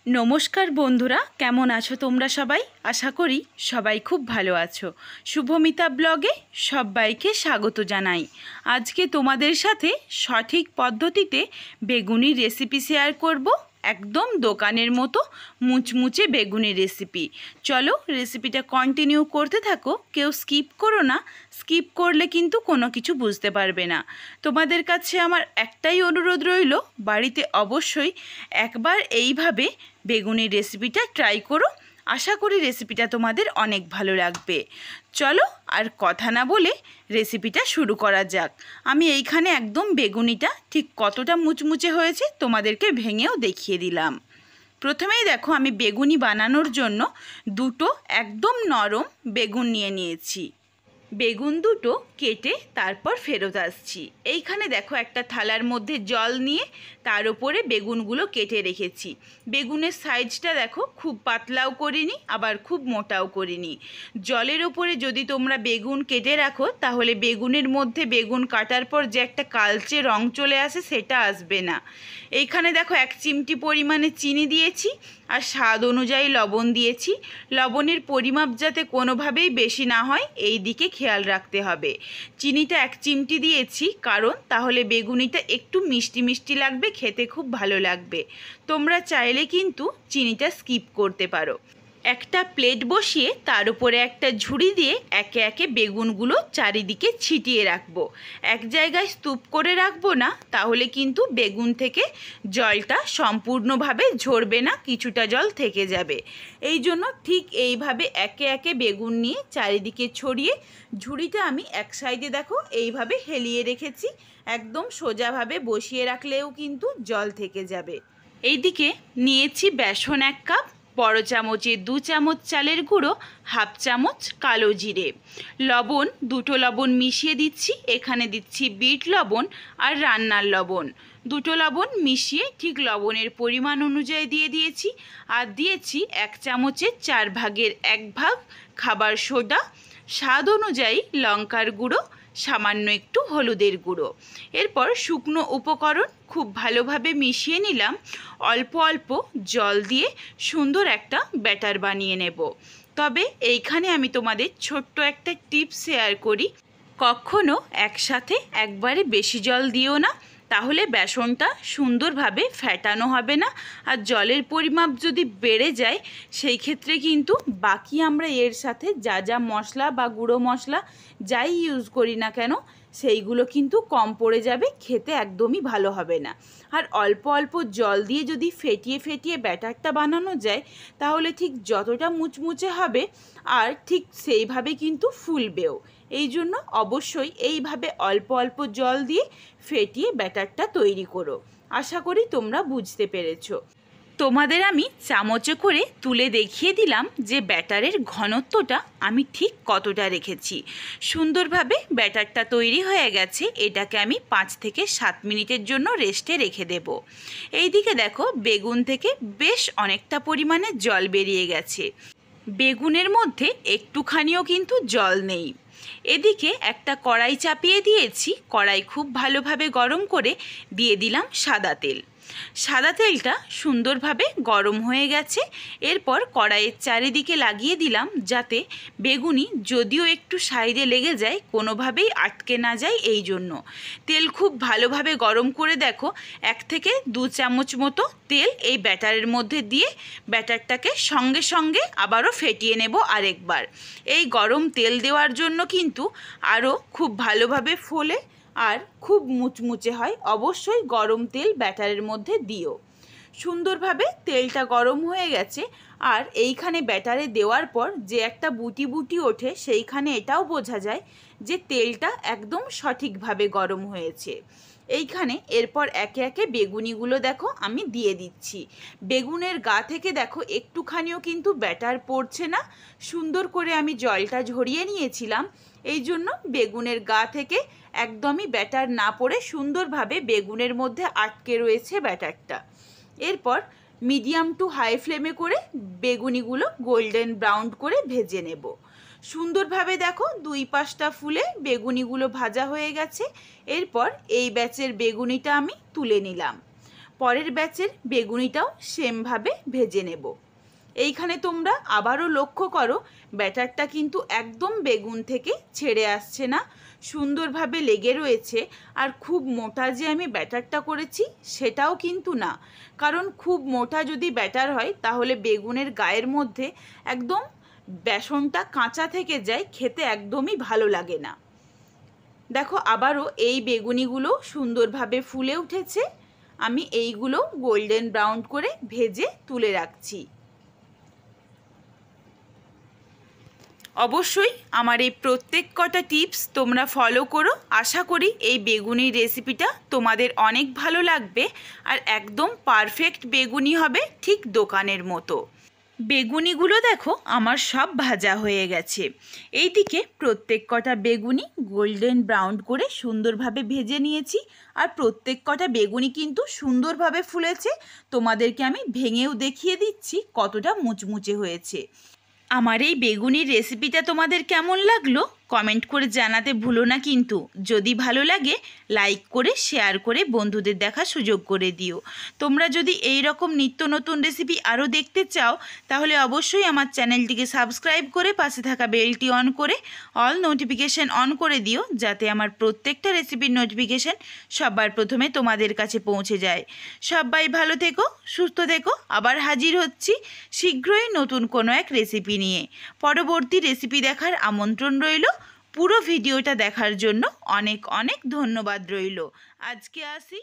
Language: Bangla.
নমস্কার বন্ধুরা, কেমন আছো তোমরা সবাই? আশা করি সবাই খুব ভালো আছো। শুভমিতা ব্লগে সবাইকে স্বাগত জানাই। আজকে তোমাদের সাথে সঠিক পদ্ধতিতে বেগুনির রেসিপি শেয়ার করব। একদম দোকানের মতো মুচমুচে বেগুনির রেসিপি। চলো রেসিপিটা কন্টিনিউ করতে থাকো, কেউ স্কিপ করো না। স্কিপ করলে কিন্তু কোনো কিছু বুঝতে পারবে না। তোমাদের কাছে আমার একটাই অনুরোধ রইল, বাড়িতে অবশ্যই একবার এইভাবে বেগুনির রেসিপিটা ট্রাই করো। আশা করি রেসিপিটা তোমাদের অনেক ভালো লাগবে। চলো আর কথা না বলে রেসিপিটা শুরু করা যাক। আমি এইখানে একদম বেগুনিটা ঠিক কতটা মুচমুচে হয়েছে তোমাদেরকে ভেঙেও দেখিয়ে দিলাম। প্রথমেই দেখো, আমি বেগুনি বানানোর জন্য দুটো একদম নরম বেগুন নিয়ে নিয়েছি। বেগুন দুটো কেটে তারপর ফেরত আসছি। এইখানে দেখো একটা থালার মধ্যে জল নিয়ে তার উপরে বেগুনগুলো কেটে রেখেছি। বেগুনের সাইজটা দেখো, খুব পাতলাও করিনি আবার খুব মোটাও করিনি। জলের ওপরে যদি তোমরা বেগুন কেটে রাখো তাহলে বেগুনের মধ্যে বেগুন কাটার পর যে একটা কালচে রং চলে আসে সেটা আসবে না। এইখানে দেখো 1 চিমটি পরিমাণে চিনি দিয়েছি আর স্বাদ অনুযায়ী লবণ দিয়েছি। লবণের পরিমাপ যাতে কোনোভাবেই বেশি না হয় এই দিকে খেয়াল রাখতে হবে। চিনিটা 1 চিমটি দিয়েছি কারণ তাহলে বেগুনিটা একটু মিষ্টি মিষ্টি লাগবে, খেতে খুব ভালো লাগবে। তোমরা চাইলে কিন্তু চিনিটা স্কিপ করতে পারো। একটা প্লেট বসিয়ে তার উপরে একটা ঝুড়ি দিয়ে একে একে বেগুনগুলো চারিদিকে ছিটিয়ে রাখবো। এক জায়গায় স্তূপ করে রাখবো না, তাহলে কিন্তু বেগুন থেকে জলটা সম্পূর্ণভাবে ঝরবে না, কিছুটা জল থেকে যাবে। এই জন্য ঠিক এইভাবে একে একে বেগুন নিয়ে চারিদিকে ছড়িয়ে ঝুড়িটা আমি এক সাইডে দেখো এইভাবে হেলিয়ে রেখেছি। একদম সোজাভাবে বসিয়ে রাখলেও কিন্তু জল থেকে যাবে। এইদিকে নিয়েছি বেসন 1 কাপ, বড় চামচে 2 চামচ চালের গুঁড়ো, 1/2 চামচ কালো জিরে, লবণ 2টো লবণ মিশিয়ে দিচ্ছি। এখানে দিচ্ছি বিট লবণ আর রান্নার লবণ। 2টো লবণ মিশিয়ে ঠিক লবণের পরিমাণ অনুযায়ী দিয়ে দিয়েছি। আর দিয়েছি 1 চামচের 4 ভাগের 1 ভাগ খাবার সোডা, স্বাদ অনুযায়ী লঙ্কার গুঁড়ো, সামান্য একটু হলুদের গুঁড়ো। এরপর শুকনো উপকরণ খুব ভালোভাবে মিশিয়ে নিলাম। অল্প অল্প জল দিয়ে সুন্দর একটা ব্যাটার বানিয়ে নেব। তবে এইখানে আমি তোমাদের ছোট্ট একটা টিপস শেয়ার করি, কখনো একসাথে একবারে বেশি জল দিও না, তাহলে বেসনটা সুন্দরভাবে ফেটানো হবে না। আর জলের পরিমাপ যদি বেড়ে যায় সেই ক্ষেত্রে কিন্তু বাকি আমরা এর সাথে যা যা মশলা বা গুঁড়ো মশলা যাই ইউজ করি না কেন সেইগুলো কিন্তু কম পড়ে যাবে, খেতে একদমই ভালো হবে না। আর অল্প অল্প জল দিয়ে যদি ফেটিয়ে ফেটিয়ে ব্যাটারটা বানানো যায় তাহলে ঠিক যতটা মুচমুচে হবে আর ঠিক সেইভাবে কিন্তু ফুলবেও। এই জন্য অবশ্যই এইভাবে অল্প অল্প জল দিয়ে ফেটিয়ে ব্যাটারটা তৈরি করো। আশা করি তোমরা বুঝতে পেরেছো। তোমাদের আমি চামচে করে তুলে দেখিয়ে দিলাম যে ব্যাটারের ঘনত্বটা আমি ঠিক কতটা রেখেছি। সুন্দরভাবে ব্যাটারটা তৈরি হয়ে গেছে। এটাকে আমি 5 থেকে 7 মিনিটের জন্য রেস্টে রেখে দেব। এইদিকে দেখো বেগুন থেকে বেশ অনেকটা পরিমাণে জল বেরিয়ে গেছে। বেগুনের মধ্যে একটুখানিও কিন্তু জল নেই। এদিকে একটা কড়াই চাপিয়ে দিয়েছি। কড়াই খুব ভালোভাবে গরম করে দিয়ে দিলাম সাদা তেল। সাদা তেলটা সুন্দরভাবে গরম হয়ে গেছে। এরপর কড়াইয়ের চারিদিকে লাগিয়ে দিলাম যাতে বেগুনি যদিও একটু সাইডে লেগে যায় কোনোভাবেই আটকে না যায়। এই জন্য তেল খুব ভালোভাবে গরম করে দেখো 1 থেকে 2 চামচ মতো তেল এই ব্যাটারের মধ্যে দিয়ে ব্যাটারটাকে সঙ্গে সঙ্গে আবারও ফেটিয়ে নেব আরেকবার। এই গরম তেল দেওয়ার জন্য কিন্তু আরও খুব ভালোভাবে ফোলে আর খুব মুচমুচে হয়। অবশ্যই গরম তেল ব্যাটারের মধ্যে দিও। সুন্দরভাবে তেলটা গরম হয়ে গেছে। আর এইখানে ব্যাটারে দেওয়ার পর যে একটা বুটি বুটি ওঠে সেইখানে এটাও বোঝা যায় যে তেলটা একদম সঠিকভাবে গরম হয়েছে। এইখানে এরপর একে একে বেগুনিগুলো দেখো আমি দিয়ে দিচ্ছি। বেগুনের গা থেকে দেখো একটুখানিও কিন্তু ব্যাটার পড়ছে না। সুন্দর করে আমি জলটা ঝরিয়ে নিয়েছিলাম, এই জন্য বেগুনের গা থেকে একদমই ব্যাটার না পড়ে সুন্দরভাবে বেগুনের মধ্যে আটকে রয়েছে ব্যাটারটা। এরপর মিডিয়াম টু হাই ফ্লেমে করে বেগুনিগুলো গোল্ডেন ব্রাউন করে ভেজে নেব। সুন্দরভাবে দেখো 2 পাশটা ফুলে বেগুনিগুলো ভাজা হয়ে গেছে। এরপর এই ব্যাচের বেগুনিটা আমি তুলে নিলাম। পরের ব্যাচের বেগুনিটাও সেমভাবে ভেজে নেব। এইখানে তোমরা আবারও লক্ষ্য করো ব্যাটারটা কিন্তু একদম বেগুন থেকে ছেড়ে আসছে না, সুন্দরভাবে লেগে রয়েছে। আর খুব মোটা যে আমি ব্যাটারটা করেছি সেটাও কিন্তু না, কারণ খুব মোটা যদি ব্যাটার হয় তাহলে বেগুনের গায়ের মধ্যে একদম বেসনটা কাঁচা থেকে যায়, খেতে একদমই ভালো লাগে না। দেখো আবারও এই বেগুনিগুলো সুন্দরভাবে ফুলে উঠেছে। আমি এইগুলো গোল্ডেন ব্রাউন করে ভেজে তুলে রাখছি। অবশ্যই আমার এই প্রত্যেক কটা টিপস তোমরা ফলো করো। আশা করি এই বেগুনির রেসিপিটা তোমাদের অনেক ভালো লাগবে আর একদম পারফেক্ট বেগুনি হবে, ঠিক দোকানের মতো। বেগুনিগুলো দেখো আমার সব ভাজা হয়ে গেছে। এইদিকে প্রত্যেক কটা বেগুনি গোল্ডেন ব্রাউন করে সুন্দরভাবে ভেজে নিয়েছি। আর প্রত্যেক কটা বেগুনি কিন্তু সুন্দরভাবে ফুলেছে। তোমাদেরকে আমি ভেঙেও দেখিয়ে দিচ্ছি কতটা মুচমুচে হয়েছে। আমার এই বেগুনির রেসিপিটা তোমাদের কেমন লাগলো কমেন্ট করে জানাতে ভুলো না কিন্তু। যদি ভালো লাগে লাইক করে শেয়ার করে বন্ধুদের দেখার সুযোগ করে দিও। তোমরা যদি এই রকম নিত্য নতুন রেসিপি আরও দেখতে চাও তাহলে অবশ্যই আমার চ্যানেলটিকে সাবস্ক্রাইব করে পাশে থাকা বেলটি অন করে অল নোটিফিকেশান অন করে দিও, যাতে আমার প্রত্যেকটা রেসিপির নোটিফিকেশান সবার প্রথমে তোমাদের কাছে পৌঁছে যায়। সবাই ভালো থেকো, সুস্থ থেকো। আবার হাজির হচ্ছি শীঘ্রই নতুন কোনো এক রেসিপি নিয়ে। পরবর্তী রেসিপি দেখার আমন্ত্রণ রইল। পুরো ভিডিওটা দেখার জন্য অনেক অনেক ধন্যবাদ রইল। আজকে আসি।